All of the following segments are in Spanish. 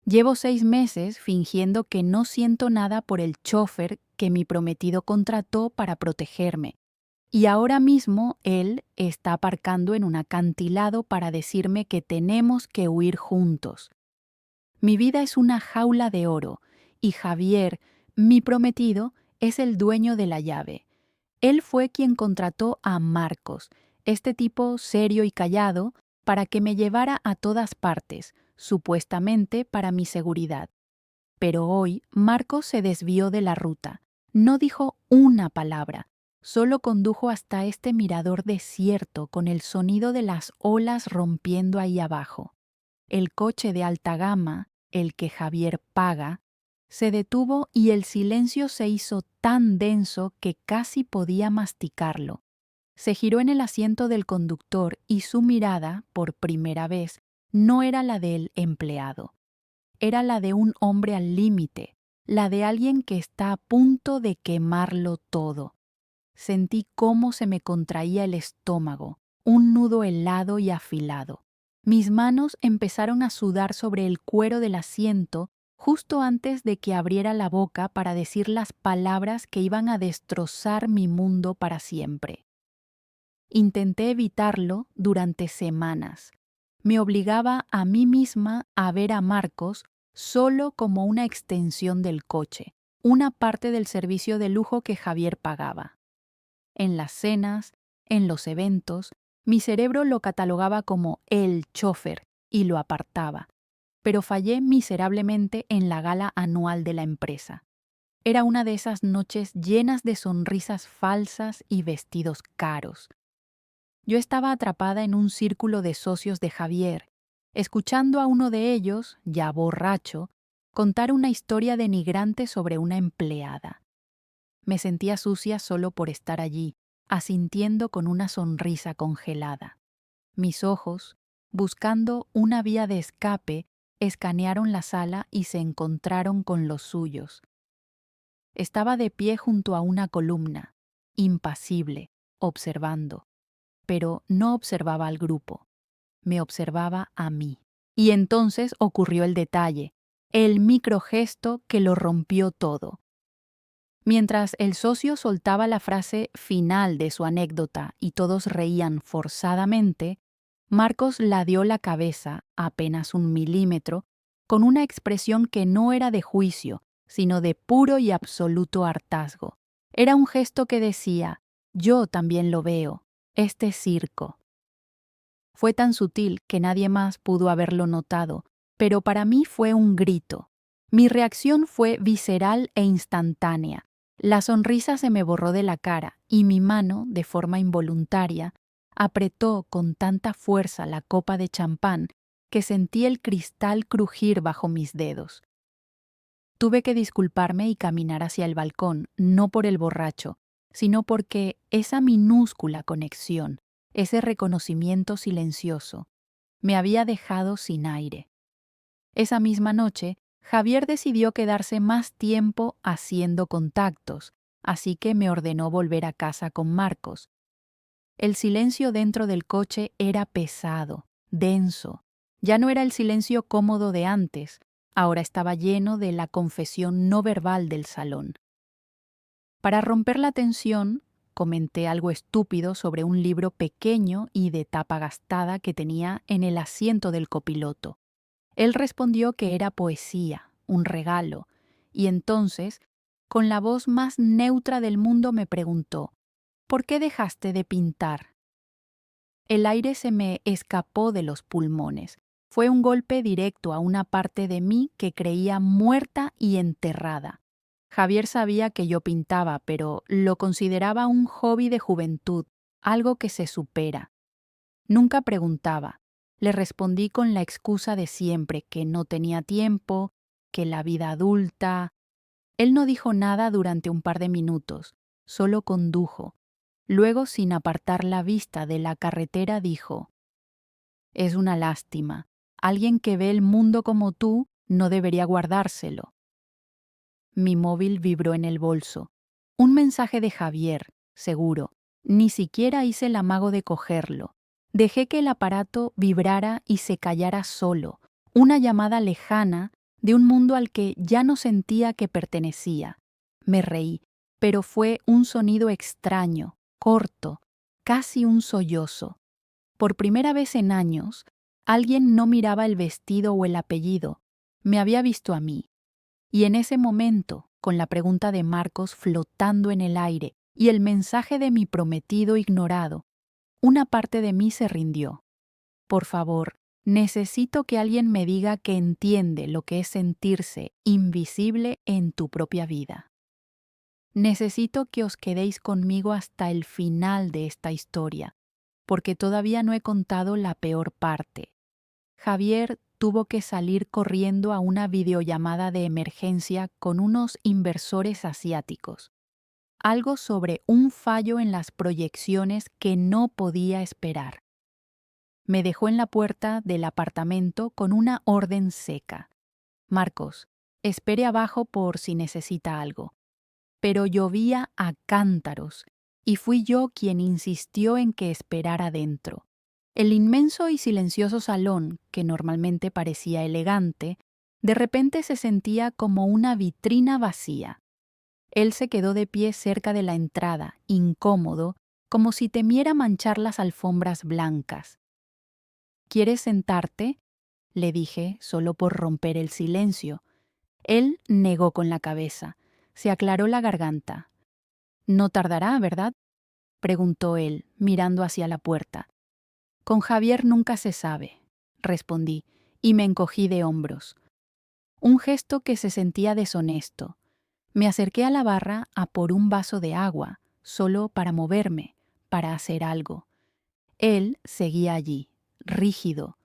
Llevo 6 meses fingiendo que no siento nada por el chófer que mi prometido contrató para protegerme. Y ahora mismo él está aparcando en un acantilado para decirme que tenemos que huir juntos. Mi vida es una jaula de oro y Javier, mi prometido, es el dueño de la llave. Él fue quien contrató a Marcos, este tipo serio y callado, para que me llevara a todas partes, supuestamente para mi seguridad. Pero hoy Marcos se desvió de la ruta. No dijo una palabra, solo condujo hasta este mirador desierto con el sonido de las olas rompiendo ahí abajo. El coche de alta gama, el que Javier paga, se detuvo y el silencio se hizo tan denso que casi podía masticarlo. Se giró en el asiento del conductor y su mirada, por primera vez, no era la del empleado. Era la de un hombre al límite, la de alguien que está a punto de quemarlo todo. Sentí cómo se me contraía el estómago, un nudo helado y afilado. Mis manos empezaron a sudar sobre el cuero del asiento justo antes de que abriera la boca para decir las palabras que iban a destrozar mi mundo para siempre. Intenté evitarlo durante semanas. Me obligaba a mí misma a ver a Marcos solo como una extensión del coche, una parte del servicio de lujo que Javier pagaba. En las cenas, en los eventos, mi cerebro lo catalogaba como el chófer y lo apartaba, pero fallé miserablemente en la gala anual de la empresa. Era una de esas noches llenas de sonrisas falsas y vestidos caros. Yo estaba atrapada en un círculo de socios de Javier, escuchando a uno de ellos, ya borracho, contar una historia denigrante sobre una empleada. Me sentía sucia solo por estar allí, asintiendo con una sonrisa congelada. Mis ojos, buscando una vía de escape, escanearon la sala y se encontraron con los suyos. Estaba de pie junto a una columna, impasible, observando. Pero no observaba al grupo, me observaba a mí. Y entonces ocurrió el detalle, el microgesto que lo rompió todo. Mientras el socio soltaba la frase final de su anécdota y todos reían forzadamente, Marcos ladeó la cabeza apenas 1 milímetro, con una expresión que no era de juicio, sino de puro y absoluto hartazgo. Era un gesto que decía, yo también lo veo, este circo. Fue tan sutil que nadie más pudo haberlo notado, pero para mí fue un grito. Mi reacción fue visceral e instantánea. La sonrisa se me borró de la cara y mi mano, de forma involuntaria, apretó con tanta fuerza la copa de champán que sentí el cristal crujir bajo mis dedos. Tuve que disculparme y caminar hacia el balcón, no por el borracho, sino porque esa minúscula conexión, ese reconocimiento silencioso, me había dejado sin aire. Esa misma noche, Javier decidió quedarse más tiempo haciendo contactos, así que me ordenó volver a casa con Marcos. El silencio dentro del coche era pesado, denso. Ya no era el silencio cómodo de antes, ahora estaba lleno de la confesión no verbal del salón. Para romper la tensión, comenté algo estúpido sobre un libro pequeño y de tapa gastada que tenía en el asiento del copiloto. Él respondió que era poesía, un regalo, y entonces, con la voz más neutra del mundo, me preguntó, ¿por qué dejaste de pintar? El aire se me escapó de los pulmones. Fue un golpe directo a una parte de mí que creía muerta y enterrada. Javier sabía que yo pintaba, pero lo consideraba un hobby de juventud, algo que se supera. Nunca preguntaba. Le respondí con la excusa de siempre, que no tenía tiempo, que la vida adulta. Él no dijo nada durante un par de minutos, solo condujo. Luego, sin apartar la vista de la carretera, dijo, «Es una lástima. Alguien que ve el mundo como tú no debería guardárselo». Mi móvil vibró en el bolso. Un mensaje de Javier, seguro. Ni siquiera hice el amago de cogerlo. Dejé que el aparato vibrara y se callara solo. Una llamada lejana, de un mundo al que ya no sentía que pertenecía. Me reí, pero fue un sonido extraño, corto, casi un sollozo. Por primera vez en años, alguien no miraba el vestido o el apellido, me había visto a mí. Y en ese momento, con la pregunta de Marcos flotando en el aire y el mensaje de mi prometido ignorado, una parte de mí se rindió. Por favor, necesito que alguien me diga que entiende lo que es sentirse invisible en tu propia vida. Necesito que os quedéis conmigo hasta el final de esta historia, porque todavía no he contado la peor parte. Javier tuvo que salir corriendo a una videollamada de emergencia con unos inversores asiáticos. Algo sobre un fallo en las proyecciones que no podía esperar. Me dejó en la puerta del apartamento con una orden seca. Marcos, espere abajo por si necesita algo. Pero llovía a cántaros y fui yo quien insistió en que esperara dentro. El inmenso y silencioso salón, que normalmente parecía elegante, de repente se sentía como una vitrina vacía. Él se quedó de pie cerca de la entrada, incómodo, como si temiera manchar las alfombras blancas. ¿Quieres sentarte?, le dije, solo por romper el silencio. Él negó con la cabeza. Se aclaró la garganta. «No tardará, ¿verdad?», preguntó él, mirando hacia la puerta. «Con Javier nunca se sabe», respondí, y me encogí de hombros. Un gesto que se sentía deshonesto. Me acerqué a la barra a por un vaso de agua, solo para moverme, para hacer algo. Él seguía allí, rígido.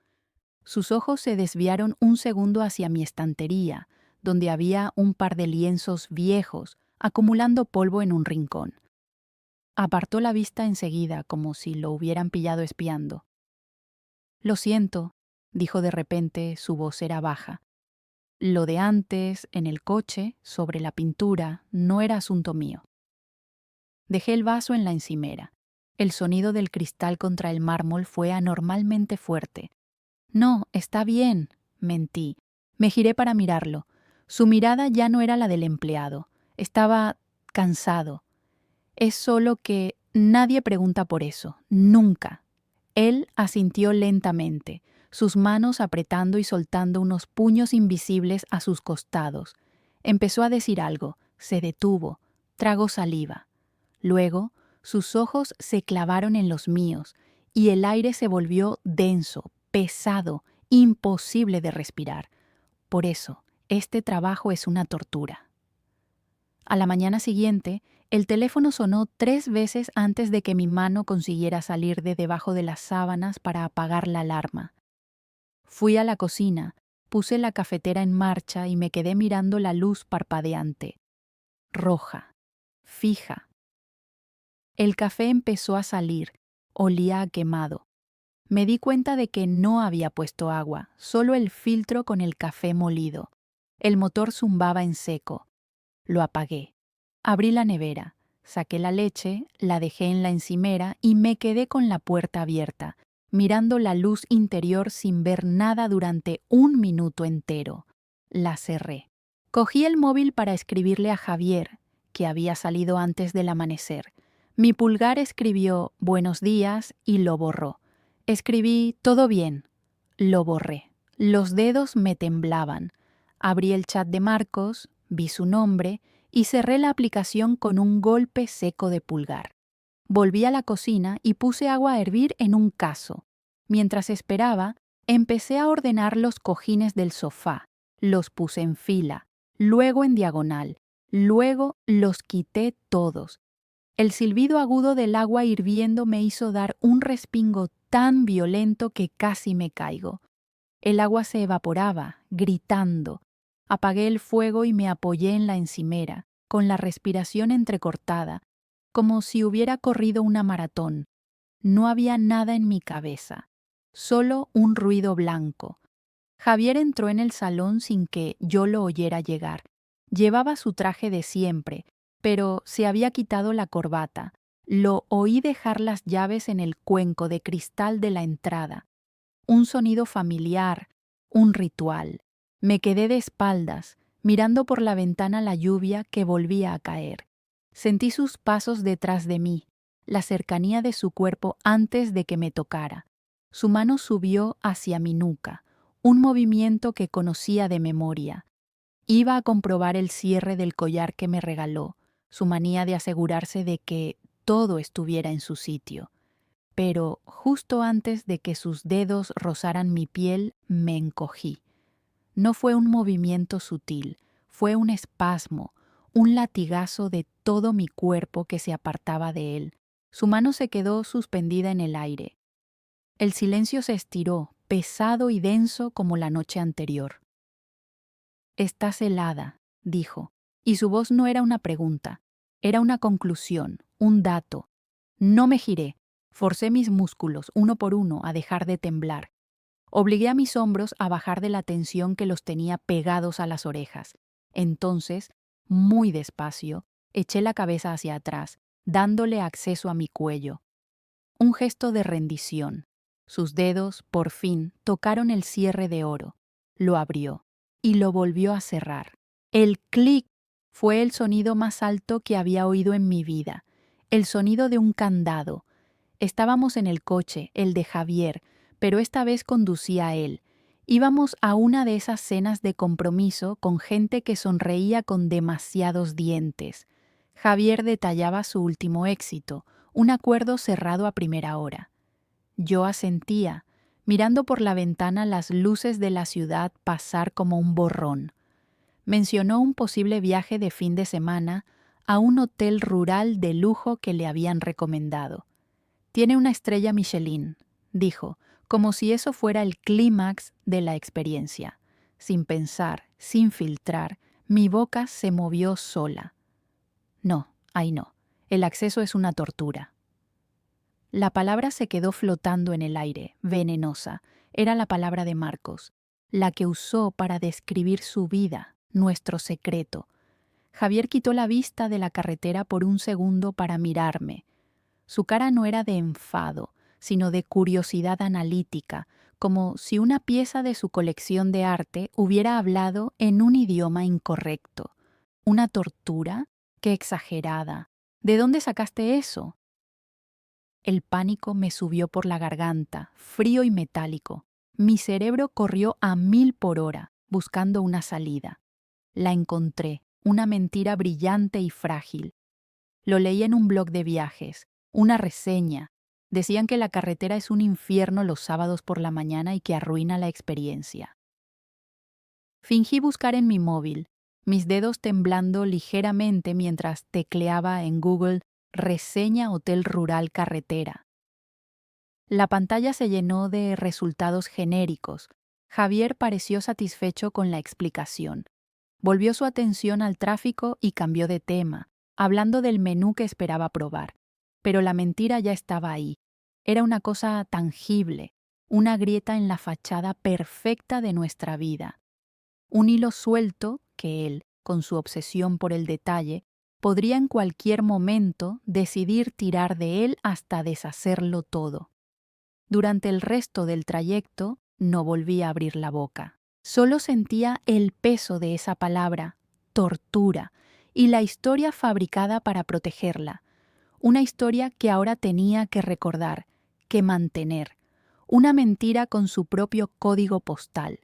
Sus ojos se desviaron un segundo hacia mi estantería, donde había un par de lienzos viejos, acumulando polvo en un rincón. Apartó la vista enseguida, como si lo hubieran pillado espiando. «Lo siento», dijo de repente, su voz era baja. «Lo de antes, en el coche, sobre la pintura, no era asunto mío». Dejé el vaso en la encimera. El sonido del cristal contra el mármol fue anormalmente fuerte. «No, está bien», mentí. Me giré para mirarlo. Su mirada ya no era la del empleado. Estaba cansado. «Es solo que nadie pregunta por eso, nunca». Él asintió lentamente, sus manos apretando y soltando unos puños invisibles a sus costados. Empezó a decir algo, se detuvo, tragó saliva. Luego, sus ojos se clavaron en los míos y el aire se volvió denso, pesado, imposible de respirar. Por eso, este trabajo es una tortura. A la mañana siguiente, el teléfono sonó 3 veces antes de que mi mano consiguiera salir de debajo de las sábanas para apagar la alarma. Fui a la cocina, puse la cafetera en marcha y me quedé mirando la luz parpadeante. Roja, fija. El café empezó a salir, olía a quemado. Me di cuenta de que no había puesto agua, solo el filtro con el café molido. El motor zumbaba en seco. Lo apagué. Abrí la nevera, saqué la leche, la dejé en la encimera y me quedé con la puerta abierta, mirando la luz interior sin ver nada durante 1 minuto entero. La cerré. Cogí el móvil para escribirle a Javier, que había salido antes del amanecer. Mi pulgar escribió «Buenos días» y lo borró. Escribí «Todo bien». Lo borré. Los dedos me temblaban. Abrí el chat de Marcos, vi su nombre y cerré la aplicación con un golpe seco de pulgar. Volví a la cocina y puse agua a hervir en un cazo. Mientras esperaba, empecé a ordenar los cojines del sofá. Los puse en fila, luego en diagonal, luego los quité todos. El silbido agudo del agua hirviendo me hizo dar un respingo tan violento que casi me caigo. El agua se evaporaba, gritando. Apagué el fuego y me apoyé en la encimera, con la respiración entrecortada, como si hubiera corrido una maratón. No había nada en mi cabeza, solo un ruido blanco. Javier entró en el salón sin que yo lo oyera llegar. Llevaba su traje de siempre, pero se había quitado la corbata. Lo oí dejar las llaves en el cuenco de cristal de la entrada. Un sonido familiar, un ritual. Me quedé de espaldas, mirando por la ventana la lluvia que volvía a caer. Sentí sus pasos detrás de mí, la cercanía de su cuerpo antes de que me tocara. Su mano subió hacia mi nuca, un movimiento que conocía de memoria. Iba a comprobar el cierre del collar que me regaló, su manía de asegurarse de que todo estuviera en su sitio. Pero justo antes de que sus dedos rozaran mi piel, me encogí. No fue un movimiento sutil, fue un espasmo, un latigazo de todo mi cuerpo que se apartaba de él. Su mano se quedó suspendida en el aire. El silencio se estiró, pesado y denso como la noche anterior. «Estás helada», dijo, y su voz no era una pregunta, era una conclusión, un dato. No me giré, forcé mis músculos, uno por uno, a dejar de temblar. Obligué a mis hombros a bajar de la tensión que los tenía pegados a las orejas. Entonces, muy despacio, eché la cabeza hacia atrás, dándole acceso a mi cuello. Un gesto de rendición. Sus dedos, por fin, tocaron el cierre de oro. Lo abrió y lo volvió a cerrar. El clic fue el sonido más alto que había oído en mi vida. El sonido de un candado. Estábamos en el coche, el de Javier, pero esta vez conducía él. Íbamos a una de esas cenas de compromiso con gente que sonreía con demasiados dientes. Javier detallaba su último éxito, un acuerdo cerrado a primera hora. Yo asentía, mirando por la ventana las luces de la ciudad pasar como un borrón. Mencionó un posible viaje de fin de semana a un hotel rural de lujo que le habían recomendado. Tiene una estrella Michelin, dijo, como si eso fuera el clímax de la experiencia. Sin pensar, sin filtrar, mi boca se movió sola. No, ay no, el acceso es una tortura. La palabra se quedó flotando en el aire, venenosa. Era la palabra de Marcos, la que usó para describir su vida, nuestro secreto. Javier quitó la vista de la carretera por un segundo para mirarme. Su cara no era de enfado, sino de curiosidad analítica, como si una pieza de su colección de arte hubiera hablado en un idioma incorrecto. ¿Una tortura? ¡Qué exagerada! ¿De dónde sacaste eso? El pánico me subió por la garganta, frío y metálico. Mi cerebro corrió a 1000 por hora, buscando una salida. La encontré, una mentira brillante y frágil. Lo leí en un blog de viajes, una reseña. Decían que la carretera es un infierno los sábados por la mañana y que arruina la experiencia. Fingí buscar en mi móvil, mis dedos temblando ligeramente mientras tecleaba en Google «Reseña Hotel Rural Carretera». La pantalla se llenó de resultados genéricos. Javier pareció satisfecho con la explicación. Volvió su atención al tráfico y cambió de tema, hablando del menú que esperaba probar. Pero la mentira ya estaba ahí. Era una cosa tangible, una grieta en la fachada perfecta de nuestra vida. Un hilo suelto que él, con su obsesión por el detalle, podría en cualquier momento decidir tirar de él hasta deshacerlo todo. Durante el resto del trayecto no volví a abrir la boca. Solo sentía el peso de esa palabra, tortura, y la historia fabricada para protegerla. Una historia que ahora tenía que recordar, que mantener. Una mentira con su propio código postal.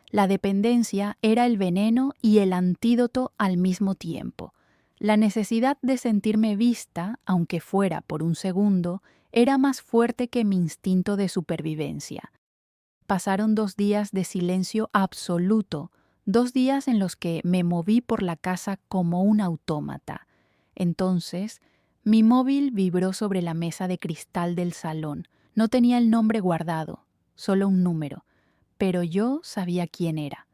La dependencia era el veneno y el antídoto al mismo tiempo. La necesidad de sentirme vista, aunque fuera por un segundo, era más fuerte que mi instinto de supervivencia. Pasaron 2 días de silencio absoluto, 2 días en los que me moví por la casa como un autómata. Entonces, mi móvil vibró sobre la mesa de cristal del salón. No tenía el nombre guardado, solo un número, pero yo sabía quién era.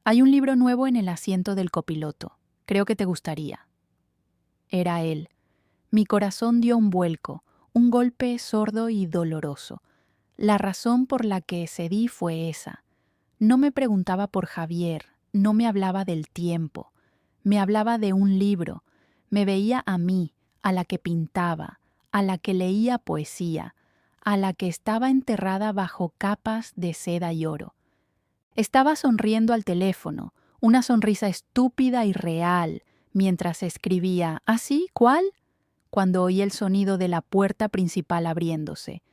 «Hay un libro nuevo en el asiento del copiloto. Creo que te gustaría». Era él. Mi corazón dio un vuelco, un golpe sordo y doloroso. La razón por la que cedí fue esa. No me preguntaba por Javier, no me hablaba del tiempo. Me hablaba de un libro. Me veía a mí, a la que pintaba, a la que leía poesía, a la que estaba enterrada bajo capas de seda y oro. Estaba sonriendo al teléfono, una sonrisa estúpida y real, mientras escribía ¿así? ¿Cuál? Cuando oí el sonido de la puerta principal abriéndose.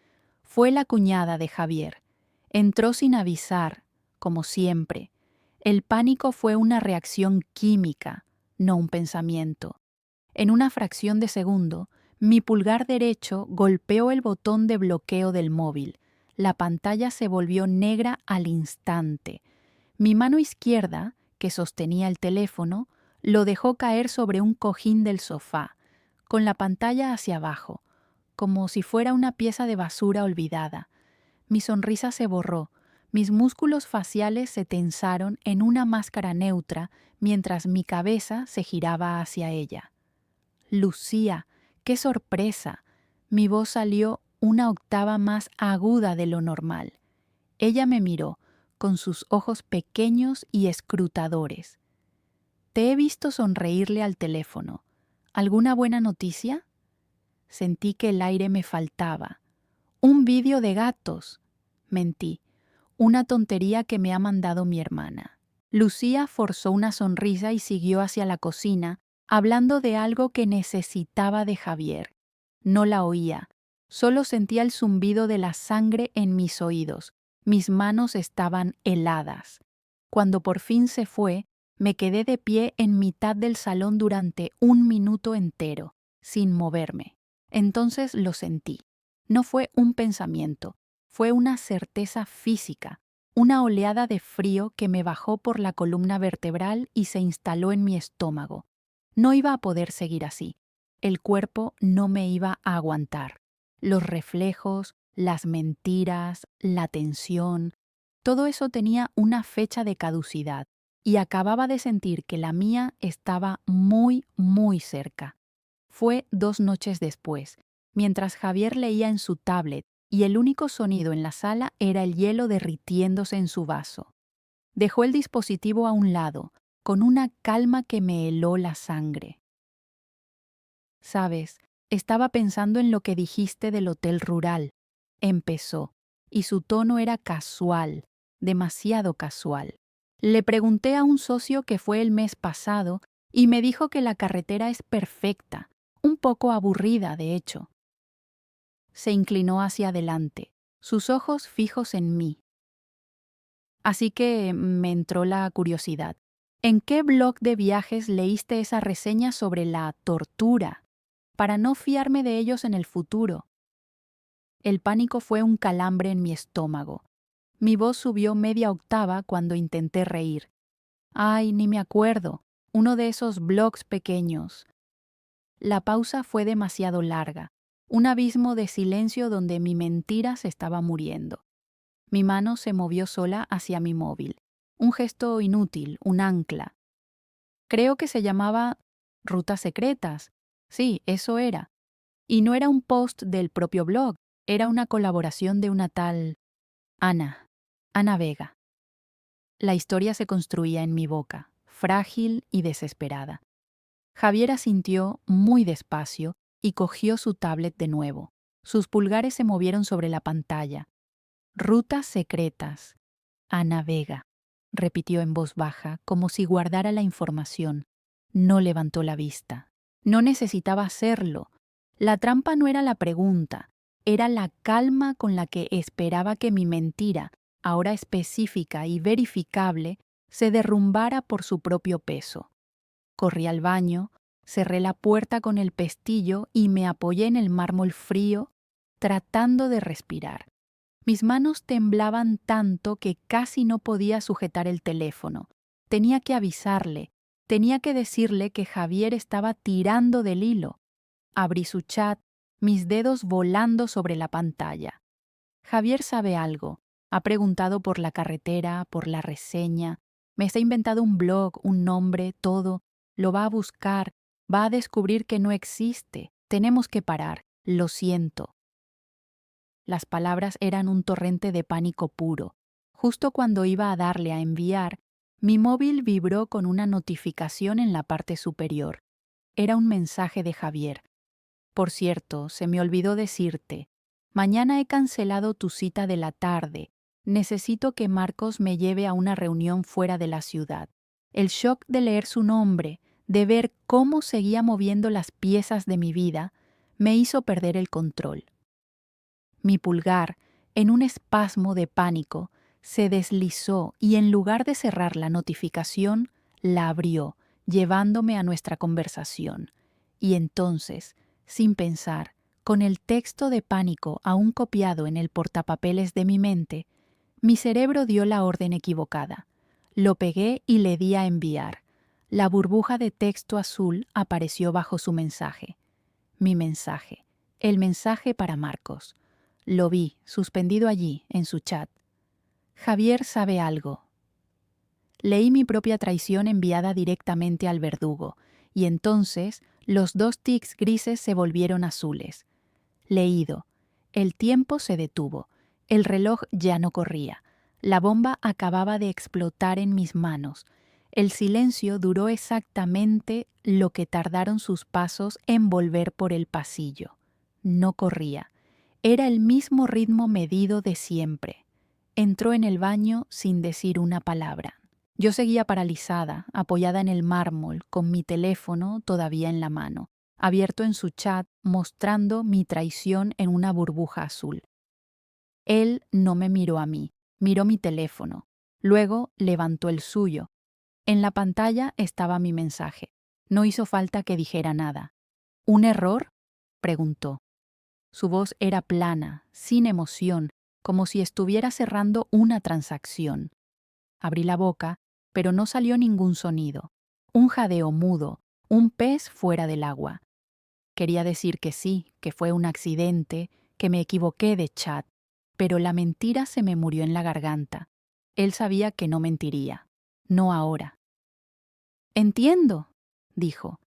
Fue la cuñada de Javier. Entró sin avisar, como siempre. El pánico fue una reacción química, no un pensamiento. En una fracción de segundo, mi pulgar derecho golpeó el botón de bloqueo del móvil. La pantalla se volvió negra al instante. Mi mano izquierda, que sostenía el teléfono, lo dejó caer sobre un cojín del sofá, con la pantalla hacia abajo, como si fuera una pieza de basura olvidada. Mi sonrisa se borró, mis músculos faciales se tensaron en una máscara neutra mientras mi cabeza se giraba hacia ella. Lucía, qué sorpresa. Mi voz salió una octava más aguda de lo normal. Ella me miró, con sus ojos pequeños y escrutadores. Te he visto sonreírle al teléfono. ¿Alguna buena noticia? Sentí que el aire me faltaba. Un vídeo de gatos. Mentí. Una tontería que me ha mandado mi hermana. Lucía forzó una sonrisa y siguió hacia la cocina, hablando de algo que necesitaba de Javier. No la oía, solo sentía el zumbido de la sangre en mis oídos. Mis manos estaban heladas. Cuando por fin se fue, me quedé de pie en mitad del salón durante 1 minuto entero, sin moverme. Entonces lo sentí. No fue un pensamiento, fue una certeza física, una oleada de frío que me bajó por la columna vertebral y se instaló en mi estómago. No iba a poder seguir así. El cuerpo no me iba a aguantar. Los reflejos, las mentiras, la tensión, todo eso tenía una fecha de caducidad y acababa de sentir que la mía estaba muy, muy cerca. Fue 2 noches después, mientras Javier leía en su tablet y el único sonido en la sala era el hielo derritiéndose en su vaso. Dejó el dispositivo a un lado, con una calma que me heló la sangre. Sabes, estaba pensando en lo que dijiste del hotel rural. Empezó, y su tono era casual, demasiado casual. Le pregunté a un socio que fue el mes pasado y me dijo que la carretera es perfecta, un poco aburrida, de hecho. Se inclinó hacia adelante, sus ojos fijos en mí. Así que me entró la curiosidad. ¿En qué blog de viajes leíste esa reseña sobre la tortura? Para no fiarme de ellos en el futuro. El pánico fue un calambre en mi estómago. Mi voz subió media octava cuando intenté reír. Ay, ni me acuerdo. Uno de esos blogs pequeños. La pausa fue demasiado larga. Un abismo de silencio donde mi mentira se estaba muriendo. Mi mano se movió sola hacia mi móvil. Un gesto inútil, un ancla. Creo que se llamaba Rutas Secretas. Sí, eso era. Y no era un post del propio blog, era una colaboración de una tal Ana Vega. La historia se construía en mi boca, frágil y desesperada. Javier asintió muy despacio y cogió su tablet de nuevo. Sus pulgares se movieron sobre la pantalla. Rutas secretas. Ana Vega, repitió en voz baja, como si guardara la información. No levantó la vista. No necesitaba hacerlo. La trampa no era la pregunta, era la calma con la que esperaba que mi mentira, ahora específica y verificable, se derrumbara por su propio peso. Corrí al baño, cerré la puerta con el pestillo y me apoyé en el mármol frío, tratando de respirar. Mis manos temblaban tanto que casi no podía sujetar el teléfono. Tenía que avisarle, tenía que decirle que Javier estaba tirando del hilo. Abrí su chat, mis dedos volando sobre la pantalla. Javier sabe algo. Ha preguntado por la carretera, por la reseña. Me está inventado un blog, un nombre, todo. Lo va a buscar. Va a descubrir que no existe. Tenemos que parar. Lo siento. Las palabras eran un torrente de pánico puro. Justo cuando iba a darle a enviar, mi móvil vibró con una notificación en la parte superior. Era un mensaje de Javier. Por cierto, se me olvidó decirte. Mañana he cancelado tu cita de la tarde. necesito que Marcos me lleve a una reunión fuera de la ciudad. El shock de leer su nombre, de ver cómo seguía moviendo las piezas de mi vida, me hizo perder el control. Mi pulgar, en un espasmo de pánico, se deslizó y en lugar de cerrar la notificación, la abrió, llevándome a nuestra conversación. Y entonces, sin pensar, con el texto de pánico aún copiado en el portapapeles de mi mente, mi cerebro dio la orden equivocada. Lo pegué y le di a enviar. La burbuja de texto azul apareció bajo su mensaje. Mi mensaje. El mensaje para Marcos. Lo vi, suspendido allí, en su chat. Javier sabe algo. Leí mi propia traición enviada directamente al verdugo, y entonces los 2 tics grises se volvieron azules. Leído. El tiempo se detuvo. El reloj ya no corría. La bomba acababa de explotar en mis manos. El silencio duró exactamente lo que tardaron sus pasos en volver por el pasillo. No corría. Era el mismo ritmo medido de siempre. Entró en el baño sin decir una palabra. Yo seguía paralizada, apoyada en el mármol, con mi teléfono todavía en la mano, abierto en su chat, mostrando mi traición en una burbuja azul. Él no me miró a mí, miró mi teléfono. Luego levantó el suyo. En la pantalla estaba mi mensaje. No hizo falta que dijera nada. ¿Un error?, preguntó. Su voz era plana, sin emoción, como si estuviera cerrando una transacción. Abrí la boca, pero no salió ningún sonido. Un jadeo mudo, un pez fuera del agua. Quería decir que sí, que fue un accidente, que me equivoqué de chat, pero la mentira se me murió en la garganta. Él sabía que no mentiría. No ahora. Entiendo, dijo.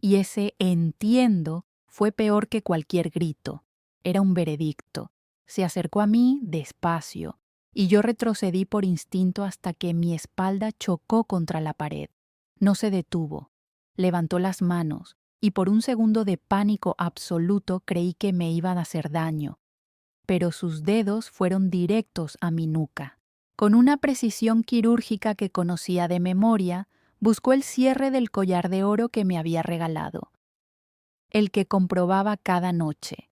Y ese entiendo fue peor que cualquier grito. Era un veredicto. Se acercó a mí despacio, y yo retrocedí por instinto hasta que mi espalda chocó contra la pared. No se detuvo. Levantó las manos, y por un segundo de pánico absoluto creí que me iban a hacer daño. Pero sus dedos fueron directos a mi nuca. Con una precisión quirúrgica que conocía de memoria, buscó el cierre del collar de oro que me había regalado, el que comprobaba cada noche.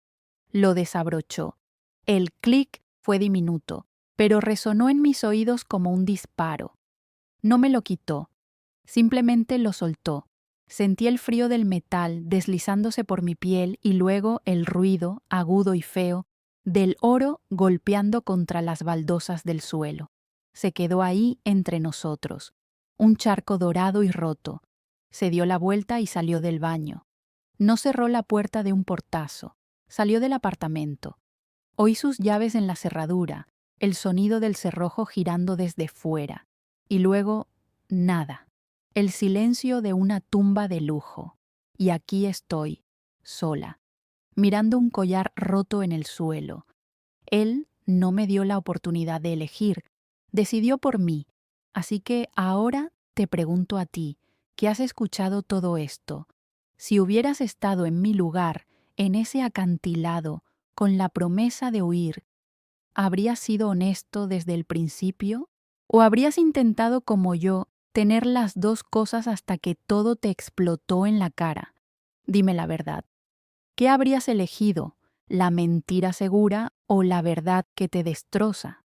Lo desabrochó. El clic fue diminuto, pero resonó en mis oídos como un disparo. No me lo quitó, simplemente lo soltó. Sentí el frío del metal deslizándose por mi piel y luego el ruido, agudo y feo, del oro golpeando contra las baldosas del suelo. Se quedó ahí entre nosotros, un charco dorado y roto. Se dio la vuelta y salió del baño. No cerró la puerta de un portazo. Salió del apartamento. Oí sus llaves en la cerradura, el sonido del cerrojo girando desde fuera. Y luego, nada. El silencio de una tumba de lujo. Y aquí estoy, sola, mirando un collar roto en el suelo. Él no me dio la oportunidad de elegir. Decidió por mí. Así que ahora te pregunto a ti, que has escuchado todo esto. Si hubieras estado en mi lugar, en ese acantilado, con la promesa de huir, ¿habrías sido honesto desde el principio? ¿O habrías intentado, como yo, tener las 2 cosas hasta que todo te explotó en la cara? Dime la verdad. ¿Qué habrías elegido? ¿La mentira segura o la verdad que te destroza?